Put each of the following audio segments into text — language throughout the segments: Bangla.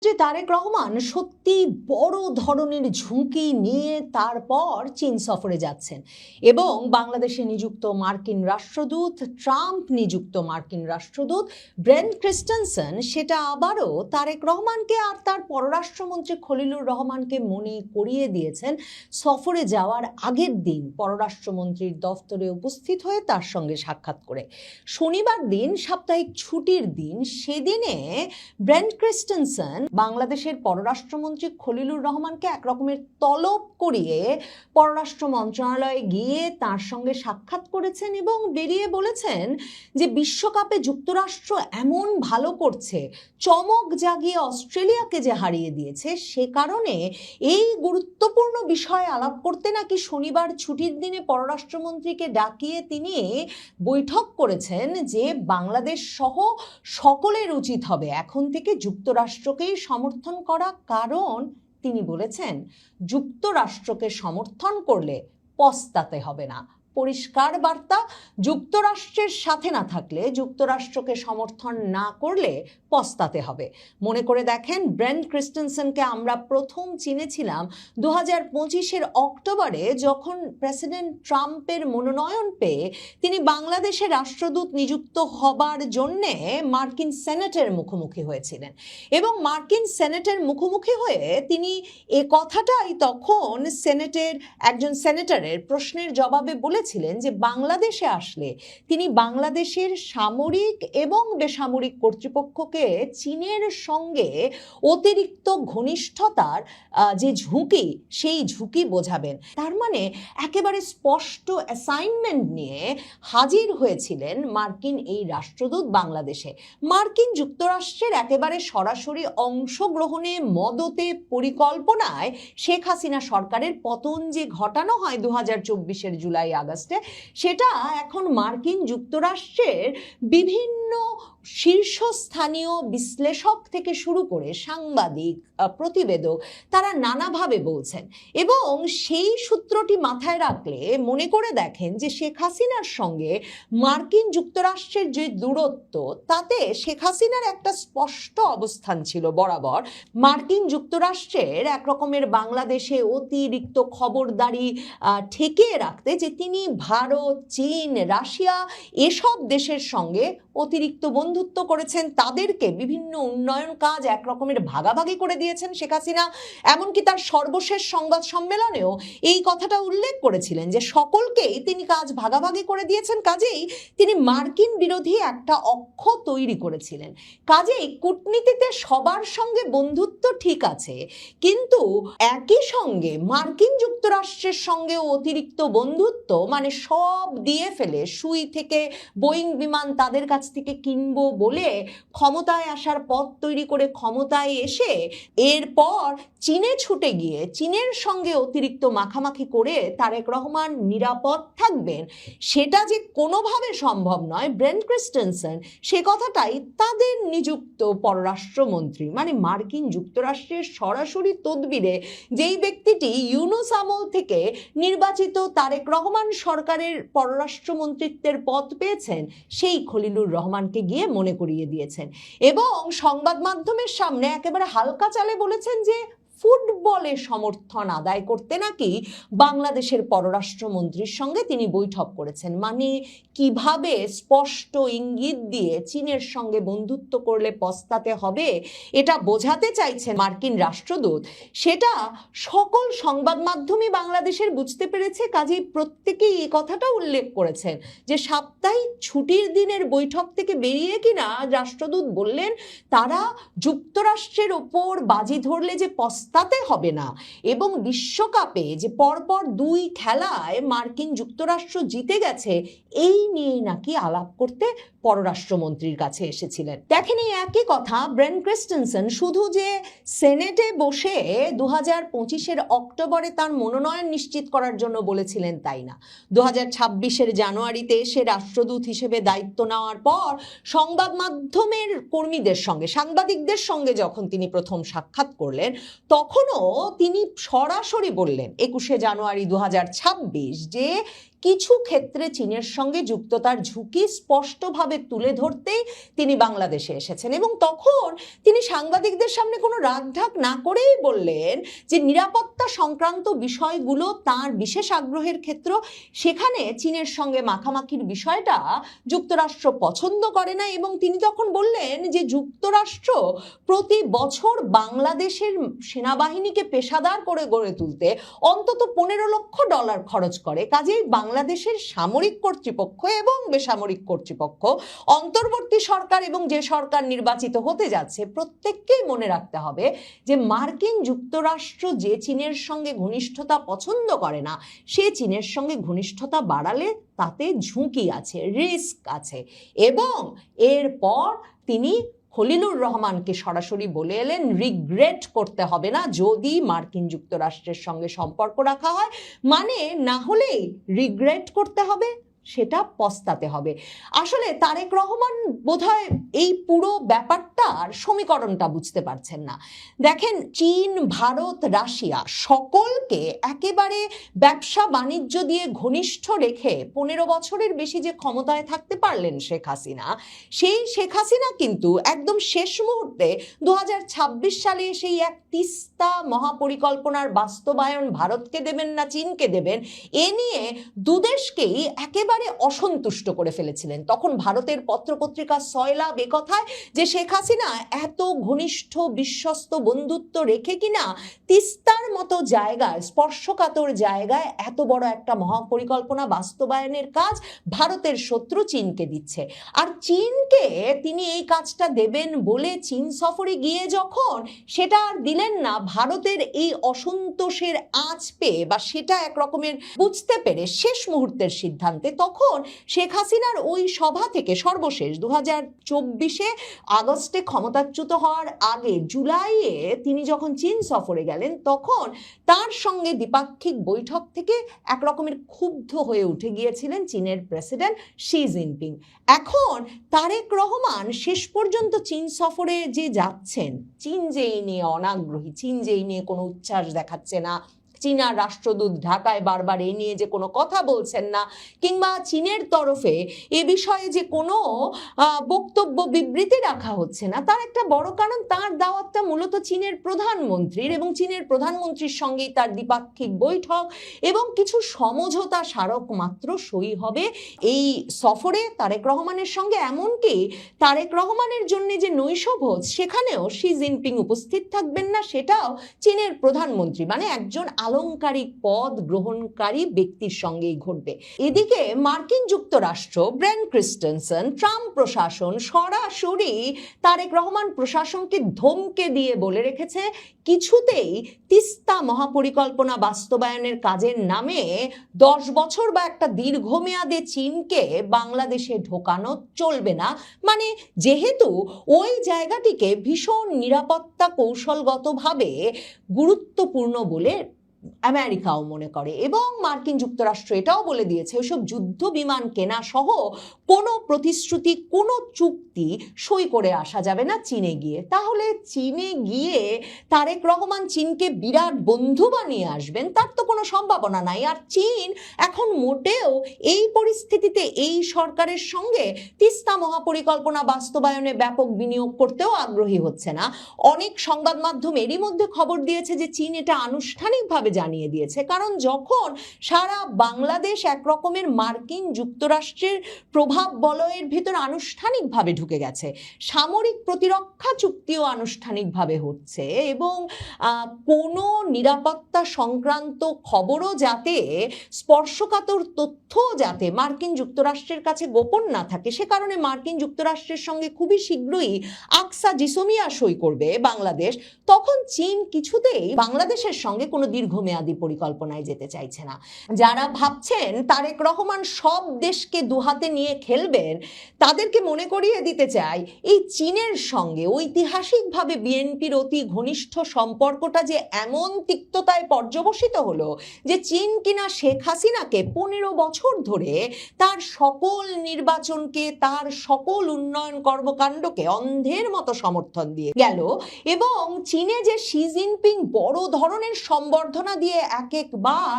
স্বরাষ্ট্রমন্ত্রী তারেক রহমান সত্যি বড় ধরনের ঝুঁকি নিয়ে তারপর চীন সফরে যাচ্ছেন এবং বাংলাদেশে নিযুক্ত মার্কিন রাষ্ট্রদূত ট্রাম্প নিযুক্ত মার্কিন রাষ্ট্রদূত ব্রেন ক্রিস্টেনসেন সেটা আবারও তারেক রহমানকে আর তার পররাষ্ট্রমন্ত্রী খলিলুর রহমানকে মনে করিয়ে দিয়েছেন সফরে যাওয়ার আগের দিন পররাষ্ট্রমন্ত্রীর দফতরে উপস্থিত হয়ে তার সঙ্গে সাক্ষাৎ করে। শনিবার দিন সাপ্তাহিক ছুটির দিন, সেদিনে ব্রেন ক্রিস্টেনসেন বাংলাদেশের পররাষ্ট্রমন্ত্রী খলিলুর রহমানকে একরকমের তলব করিয়ে পররাষ্ট্র মন্ত্রণালয়ে গিয়ে তার সঙ্গে সাক্ষাৎ করেছেন এবং বেরিয়ে বলেছেন যে বিশ্বকাপে যুক্তরাষ্ট্র এমন ভালো করছে, চমক জাগিয়ে অস্ট্রেলিয়াকে যে হারিয়ে দিয়েছে, সে কারণে এই গুরুত্বপূর্ণ বিষয়ে আলাপ করতে নাকি শনিবার ছুটির দিনে পররাষ্ট্রমন্ত্রীকে ডাকিয়ে তিনি বৈঠক করেছেন যে বাংলাদেশ সহ সকলের উচিত হবে এখন থেকে যুক্তরাষ্ট্রকেই সমর্থন করা, কারণ তিনি বলেছেন যুক্তরাষ্ট্রকে সমর্থন করলে পস্তাতে হবে না। পরিষ্কার বার্তা, যুক্তরাষ্ট্রের সাথে না থাকলে, যুক্তরাষ্ট্রকে সমর্থন না করলে পস্তাতে হবে। মনে করে দেখেন, ব্রেন ক্রিস্টেনসেনকে আমরা প্রথম চিনেছিলাম 2025-এর অক্টোবরে, যখন প্রেসিডেন্ট ট্রাম্পের মনোনয়ন পেয়ে তিনি বাংলাদেশে রাষ্ট্রদূত নিযুক্ত হবার জন্যে মার্কিন সেনেটের মুখোমুখি হয়েছিলেন এবং মার্কিন সেনেটের মুখোমুখি হয়ে তিনি এ কথাটাই তখন সেনেটের একজন সেনেটরের প্রশ্নের জবাবে বলেছিলেন যে বাংলাদেশে আসলে তিনি বাংলাদেশের সামরিক এবং বেসামরিক কর্তৃপক্ষকে চীনের সঙ্গে অতিরিক্ত ঘনিষ্ঠতার যে ঝুঁকি, সেই ঝুঁকি বোঝাবেন। তার মানে একেবারে স্পষ্ট অ্যাসাইনমেন্ট নিয়ে হাজির হয়েছিলেন মার্কিন এই রাষ্ট্রদূত বাংলাদেশে। মার্কিন যুক্তরাষ্ট্রের একেবারে সরাসরি অংশগ্রহণে, মদতে, পরিকল্পনায় শেখ হাসিনা সরকারের পতন যে ঘটানো হয় 2024-এর জুলাই আগস্টে, সেটা এখন মার্কিন যুক্তরাষ্ট্রের বিভিন্ন শীর্ষস্থানীয় বিশ্লেষক থেকে শুরু করে সাংবাদিক, প্রতিবেদক, তারা নানাভাবে বলছেন। এবং সেই সূত্রটি মাথায় রাখলে মনে করে দেখেন যে শেখ হাসিনার সঙ্গে মার্কিন যুক্তরাষ্ট্রের যে দূরত্ব, তাতে শেখ হাসিনার একটা স্পষ্ট অবস্থান ছিল বরাবর মার্কিন যুক্তরাষ্ট্রের একরকমের বাংলাদেশে অতিরিক্ত খবরদারি ঠেকিয়ে রাখতে, যে তিনি ভারত, চীন, রাশিয়া এসব দেশের সঙ্গে অতিরিক্ত বন্ধুত্ব করেছেন, তাদেরকে বিভিন্ন উন্নয়ন কাজ একরকমের ভাগাভাগি করে দিয়েছেন শেখ হাসিনা। এমনকি তার সর্বশেষ সংবাদ সম্মেলনেও এই কথাটা উল্লেখ করেছিলেন যে সকলকেই তিনি কাজ ভাগাভাগি করে দিয়েছেন, কাজেই তিনি মার্কিন বিরোধী একটা অক্ষ তৈরি করেছিলেন। কাজেই কূটনীতিতে সবার সঙ্গে বন্ধুত্ব ঠিক আছে, কিন্তু একই সঙ্গে মার্কিন যুক্তরাষ্ট্রের সঙ্গেও অতিরিক্ত বন্ধুত্ব, মানে সব দিয়ে ফেলে, সুই থেকে বোয়িং বিমান তাদের কাছ থেকে কিনবো বলে ক্ষমতায় আসার পথ তৈরি করে ক্ষমতায় এসে এরপর চীনে ছুটে গিয়ে চীনের সঙ্গে অতিরিক্ত মাখামাখি করে তারেক রহমান নিরাপদ থাকবেন, সেটা যে কোনোভাবে সম্ভব নয়। ব্রেন ক্রিস্টেনসেন সে কথাটাই তাদের নিযুক্ত পররাষ্ট্রমন্ত্রী, মানে মার্কিন যুক্তরাষ্ট্রের সরাসরি তদবিরে যেই ব্যক্তিটি ইউনূস আমল থেকে নির্বাচিত তারেক রহমান সরকারের পররাষ্ট্রমন্ত্রিত্বের পদ পেয়েছেন, সেই খলিলুর রহমানকে গিয়ে মনে করিয়ে দিয়েছেন এবং সংবাদ মাধ্যমের সামনে একেবারে হালকা চালে বলেছেন যে ফুটবলে সমর্থন আদায় করতে নাকি বাংলাদেশের পররাষ্ট্রমন্ত্রীর সঙ্গে তিনি বৈঠক করেছেন। মানে কিভাবে স্পষ্ট ইঙ্গিত দিয়ে চীনের সঙ্গে বন্ধুত্ব করলে পস্তাতে হবে এটা বোঝাতে চাইছেন মার্কিন রাষ্ট্রদূত, সেটা সকল সংবাদ মাধ্যমই বাংলাদেশের বুঝতে পেরেছে। কাজেই প্রত্যেকেই এই কথাটা উল্লেখ করেছেন যে সাপ্তাহিক ছুটির দিনের বৈঠক থেকে বেরিয়ে কিনা রাষ্ট্রদূত বললেন তারা যুক্তরাষ্ট্রের ওপর বাজি ধরলে যে পস্তাতে হবে না, এবং বিশ্বকাপে যে পরপর 2 খেলায় মার্কিন যুক্তরাষ্ট্র জিতে গেছে, এই নিয়ে নাকি আলাপ করতে পররাষ্ট্রমন্ত্রীর কাছে এসেছিলেন। দেখেন, এই একই কথা ব্রেন ক্রিস্টেনসেন শুধু যে সেনেটে বসে 2025-এর অক্টোবরে তার মনোনয়ন নিশ্চিত করার জন্য বলেছিলেন তাই না, 2026-এর জানুয়ারিতে এসে রাষ্ট্রদূত হিসেবে দায়িত্ব নেওয়ার পর সংবাদ মাধ্যমের কর্মীদের সঙ্গে, সাংবাদিকদের সঙ্গে যখন তিনি প্রথম সাক্ষাৎ করলেন, তখনও তিনি সরাসরি বললেন 21শে জানুয়ারি 2026 যে কিছু ক্ষেত্রে চীনের সঙ্গে যুক্ততার ঝুঁকি স্পষ্টভাবে তুলে ধরতেই তিনি বাংলাদেশে এসেছেন এবং তখন তিনি সাংবাদিকদের সামনে কোনো রাগঢাক না করেই বললেন যে নিরাপত্তা সংক্রান্ত বিষয়গুলো তার বিশেষ আগ্রহের ক্ষেত্র, সেখানে চীনের সঙ্গে মাখামাখির বিষয়টা যুক্তরাষ্ট্র পছন্দ করে না এবং তিনি তখন বললেন যে যুক্তরাষ্ট্র প্রতি বছর বাংলাদেশের সেনাবাহিনীকে পেশাদার করে গড়ে তুলতে অন্তত $15 লক্ষ খরচ করে। কাজেই বাংলাদেশের সামরিক কর্তৃপক্ষ এবং বেসামরিক কর্তৃপক্ষ, অন্তর্বর্তী সরকার এবং যে সরকার নির্বাচিত হতে যাচ্ছে, প্রত্যেককেই মনে রাখতে হবে যে মার্কিন যুক্তরাষ্ট্র যে চীনের সঙ্গে ঘনিষ্ঠতা পছন্দ করে না, সে চীনের সঙ্গে ঘনিষ্ঠতা বাড়ালে তাতে ঝুঁকি আছে, রিস্ক আছে। এবং এরপর তিনি খলিলুর রহমানকে সরাসরি বলে এলেন রিগ্রেট করতে হবে না যদি মার্কিন যুক্তরাষ্ট্রের সঙ্গে সম্পর্ক রাখা হয়, মানে না হলেই রিগ্রেট করতে হবে, সেটা পস্তাতে হবে। আসলে তারেক রহমান বোধহয় এই পুরো ব্যাপারটার সমীকরণটা বুঝতে পারছেন না। দেখেন, চীন, ভারত, রাশিয়া সকলকে একেবারে ব্যবসা বাণিজ্য দিয়ে ঘনিষ্ঠ রেখে 15 বছরের বেশি যে ক্ষমতায় থাকতে পারলেন শেখ হাসিনা, সেই শেখ হাসিনা কিন্তু একদম শেষ মুহূর্তে 2026 সালে সেই এক তিস্তা মহাপরিকল্পনার বাস্তবায়ন ভারতকে দেবেন না চীনকে দেবেন, এ নিয়ে দুদেশকেই একেবারে অসন্তুষ্ট করে ফেলেছিলেন। তখন ভারতের পত্রপত্রিকা সয়লাব একথায় যে শেখ হাসিনা এত ঘনিষ্ঠ বিশ্বস্ত বন্ধুত্ব রেখে কিনা তিস্তার মতো জায়গায়, স্পর্শকাতর জায়গায় এত বড় একটা মহাপরিকল্পনা বাস্তবায়নের কাজ ভারতের শত্রু চীনকে দিচ্ছে। আর চীনকে তিনি এই কাজটা দেবেন বলে চীন সফরে গিয়ে যখন সেটা আর দিলেন না, ভারতের এই অসন্তোষের আঁচ পেয়ে বা সেটা এক রকমের বুঝতে পেরে শেষ মুহূর্তের সিদ্ধান্তে তখন শেখ হাসিনার ওই সভা থেকে সর্বশেষ 2024 আগস্টে ক্ষমতাচ্যুত হওয়ার আগে জুলাইয়ে তিনি যখন চীন সফরে গেলেন, তখন তার সঙ্গে দ্বিপাক্ষিক বৈঠক থেকে এক রকমের ক্ষুব্ধ হয়ে উঠে গিয়েছিলেন চীনের প্রেসিডেন্ট শি জিনপিং। এখন তারেক রহমান শেষ পর্যন্ত চীন সফরে যে যাচ্ছেন, চীন যে এই নিয়ে অনাগ্রহী, চীন যে এই নিয়ে কোনো উচ্ছ্বাস দেখাচ্ছে না, চীনা রাষ্ট্রদূত ঢাকায় বারবার এই নিয়ে যে কোনো কথা বলছেন না, কিংবা চীনের তরফে এ বিষয়ে যে কোনো বক্তব্য বিবৃতি রাখা হচ্ছে না, তার একটা বড় কারণ তার দাওয়াতটা মূলত চীনের প্রধানমন্ত্রীর এবং চীনের প্রধানমন্ত্রীর সঙ্গেই তার দ্বিপাক্ষিক বৈঠক এবং কিছু সমঝোতা স্মারক মাত্র সই হবে এই সফরে তারেক রহমানের সঙ্গে। এমনকি তারেক রহমানের জন্য যে নৈশভোজ, সেখানেও শি জিনপিং উপস্থিত থাকবেন না, সেটাও চীনের প্রধানমন্ত্রী মানে একজন আলংকারিক পদ গ্রহণকারী ব্যক্তির সঙ্গেই ঘটবে। এদিকে মার্কিন যুক্তরাষ্ট্র, ব্রেন ক্রিস্টেনসন, ট্রাম্প প্রশাসন সরাসরি তারেক রহমান প্রশাসনকে ধমকে দিয়ে বলে রেখেছে কিছুতেই তিস্তা মহাপরিকল্পনা বাস্তবায়নের কাজের নামে 10 বছর বা একটা দীর্ঘমেয়াদে চীনকে বাংলাদেশে ঢোকানো চলবে না। মানে যেহেতু ওই জায়গাটিকে ভীষণ নিরাপত্তা কৌশলগতভাবে গুরুত্বপূর্ণ বলে আমেরিকাও মনে করে এবং মার্কিন যুক্তরাষ্ট্র এটাও বলে দিয়েছে ওইসব যুদ্ধ বিমান কেনা সহ কোনো প্রতিশ্রুতি, কোনো চুক্তি সই করে আসা যাবে না চীনে গিয়ে। তাহলে চীনে গিয়ে তারেক রহমান চীনকে বিরাট বন্ধু বানিয়ে আসবেন, তার তো কোনো সম্ভাবনা নাই। আর চীন এখন মোটেও এই পরিস্থিতিতে এই সরকারের সঙ্গে তিস্তা মহাপরিকল্পনা বাস্তবায়নে ব্যাপক বিনিয়োগ করতেও আগ্রহী হচ্ছে না। অনেক সংবাদ মাধ্যম এরই মধ্যে খবর দিয়েছে যে চীন এটা আনুষ্ঠানিকভাবে জানিয়ে দিয়েছে, কারণ যখন সারা বাংলাদেশ এক রকমের মার্কিন যুক্তরাষ্ট্রের প্রভাব বলয়ের ভিতর আনুষ্ঠানিকভাবে ঢুকে গেছে, সামরিক প্রতিরক্ষা চুক্তিও আনুষ্ঠানিকভাবে হচ্ছে এবং কোনো নিরাপত্তা সংক্রান্ত খবরও যাতে, স্পর্শকাতর তথ্য যাতে মার্কিন যুক্তরাষ্ট্রের কাছে গোপন না থাকে, সে কারণে মার্কিন যুক্তরাষ্ট্রের সঙ্গে খুবই শীঘ্রই আকসা জিসোমিয়া সই করবে বাংলাদেশ। তখন চীন কিছুতেই বাংলাদেশের সঙ্গে কোনো দীর্ঘমেয়াদী পরিকল্পনায় যেতে চাইছে না। যারা ভাবছেন তারেক রহমান সব দেশকে দুহাতে নিয়ে খেলবেন, তাদেরকে মনে করিয়ে দিতে চাই এই চীনের সঙ্গে ঐতিহাসিকভাবে বিএনপির অতি ঘনিষ্ঠ সম্পর্কটা যে এমন তিক্ততায় পর্যবসিত হলো যে চীন কিনা শেখ হাসিনাকে 15 বছর ধরে তার সকল নির্বাচনকে, তার সকল উন্নয়ন কর্মকাণ্ডকে অন্ধের মতো সমর্থন দিয়ে গেল এবং চীনে যে শি জিনপিং বড় ধরনের সম্বর্ধনা ঘোষণা দিয়ে এক একবার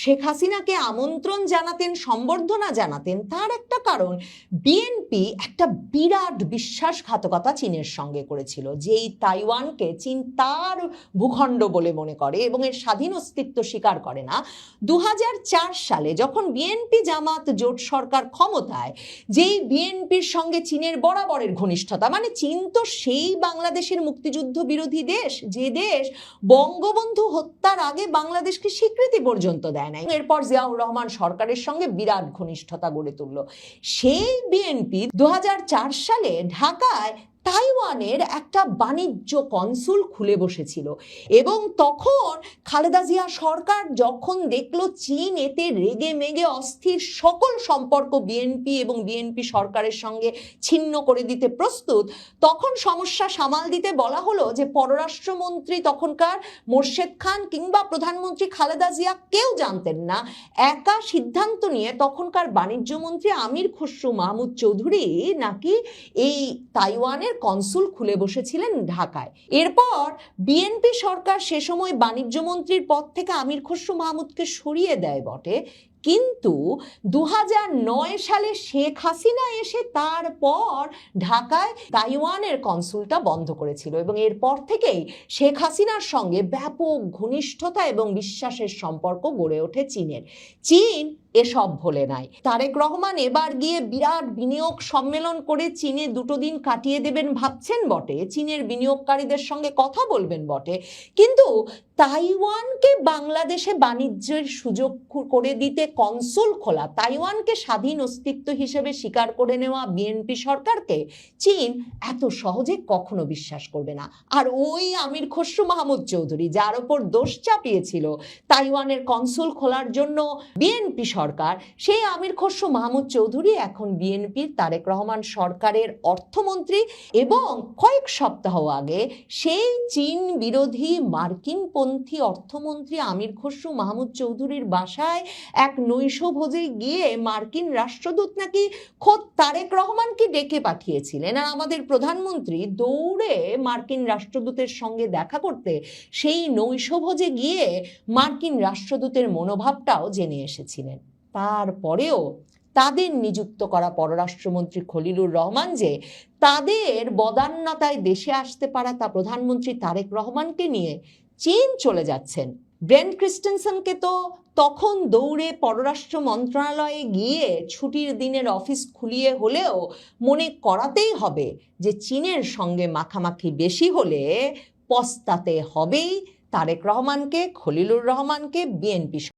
শেখ হাসিনাকে আমন্ত্রণ জানাতেন, সম্বর্ধনা জানাতেন, তার একটা কারণ বিএনপি একটা বিরাট বিশ্বাসঘাতকতা চীনের সঙ্গে করেছিল, যেই তাইওয়ানকে চীন তার ভূখণ্ড বলে মনে করে এবং এর স্বাধীন অস্তিত্ব স্বীকার করে না। 2004 সালে যখন বিএনপি জামাত জোট সরকার ক্ষমতায়, যেই বিএনপির সঙ্গে চীনের বরাবরের ঘনিষ্ঠতা, মানে চীন তো সেই বাংলাদেশের মুক্তিযুদ্ধ বিরোধী দেশ, যে দেশ বঙ্গবন্ধু হত্যার আগে বাংলাদেশকে স্বীকৃতি পর্যন্ত দেয় নাই, এরপর জিয়াউর রহমান সরকারের সঙ্গে বিরাট ঘনিষ্ঠতা গড়ে তুলল। সেই বিএনপি 2004 সালে ঢাকায় তাইওয়ানের একটা বাণিজ্য কনসুল খুলে বসেছিল এবং তখন খালেদা জিয়া সরকার যখন দেখলো চীন এতে রেগে মেগে অস্থির, সকল সম্পর্ক বিএনপি এবং বিএনপি সরকারের সঙ্গে ছিন্ন করে দিতে প্রস্তুত, তখন সমস্যা সামাল দিতে বলা হলো যে পররাষ্ট্রমন্ত্রী তখনকার মোর্শেদ খান কিংবা প্রধানমন্ত্রী খালেদা জিয়া কেউ জানতেন না, একা সিদ্ধান্ত নিয়ে তখনকার বাণিজ্য মন্ত্রী আমির খসরু মাহমুদ চৌধুরী নাকি এই তাইওয়ানের কনসুল খুলে বসেছিলেন ঢাকায়। এরপর বিএনপি সরকার সে সময় বাণিজ্য মন্ত্রীর পদ থেকে আমির খসরু মাহমুদকে সরিয়ে দেয় বটে, কিন্তু 2009 সালে শেখ হাসিনা এসে তারপর ঢাকায় তাইওয়ানের কনসুলটা বন্ধ করেছিল এবং এরপর থেকেই শেখ হাসিনার সঙ্গে ব্যাপক ঘনিষ্ঠতা এবং বিশ্বাসের সম্পর্ক গড়ে ওঠে চীনের। চীন এসব ভোলে নাই। তারেক রহমান এবার গিয়ে বিরাট বিনিয়োগ সম্মেলন করে চীনে 2 দিন কাটিয়ে দেবেন ভাবছেন বটে, চীনের বিনিয়োগকারীদের সঙ্গে কথা বলবেন বটে, কিন্তু তাইওয়ানকে বাংলাদেশে বাণিজ্যের সুযোগ করে দিতে কনসুল খোলা, তাইওয়ানকে স্বাধীন অস্তিত্ব হিসেবে স্বীকার করে নেওয়া বিএনপি সরকারকে চীন এত সহজে কখনো বিশ্বাস করবে না। আর ওই আমির খসরু মাহমুদ চৌধুরী, যার ওপর দোষ চাপিয়েছিল তাইওয়ানের কনসুল খোলার জন্য বিএনপি সরকার, সেই আমির খসরু মাহমুদ চৌধুরী এখন বিএনপির তারেক রহমান সরকারের অর্থমন্ত্রী এবং কয়েক সপ্তাহ আগে সেই চীন বিরোধী মার্কিনপন্থী অর্থমন্ত্রী আমির খসরু মাহমুদ চৌধুরীর বাসায় এক নৈশভোজে গিয়ে মার্কিন রাষ্ট্রদূত নাকি খোদ তারেক রহমানকে ডেকে পাঠিয়েছিলেন, আর আমাদের প্রধানমন্ত্রী দৌড়ে মার্কিন রাষ্ট্রদূতের সঙ্গে দেখা করতে সেই নৈশভোজে গিয়ে মার্কিন রাষ্ট্রদূতের মনোভাবটাও জেনে এসেছিলেন। তারপরেও তাদের নিযুক্ত করা পররাষ্ট্রমন্ত্রী খলিলুর রহমান যে তাদের বদান্যতায় দেশে আসতে পারা তা প্রধানমন্ত্রী তারেক রহমানকে নিয়ে চীন চলে যাচ্ছেন। ব্রেন্ট ক্রিস্টেনসেনকে তো তখন দৌড়ে পররাষ্ট্র মন্ত্রণালয়ে গিয়ে ছুটির দিনের অফিস খুলিয়ে হলেও মনে করাতেই হবে যে চীনের সঙ্গে মাখামাখি বেশি হলে পস্তাতে হবেই তারেক রহমানকে, খলিলুর রহমানকে, বিএনপি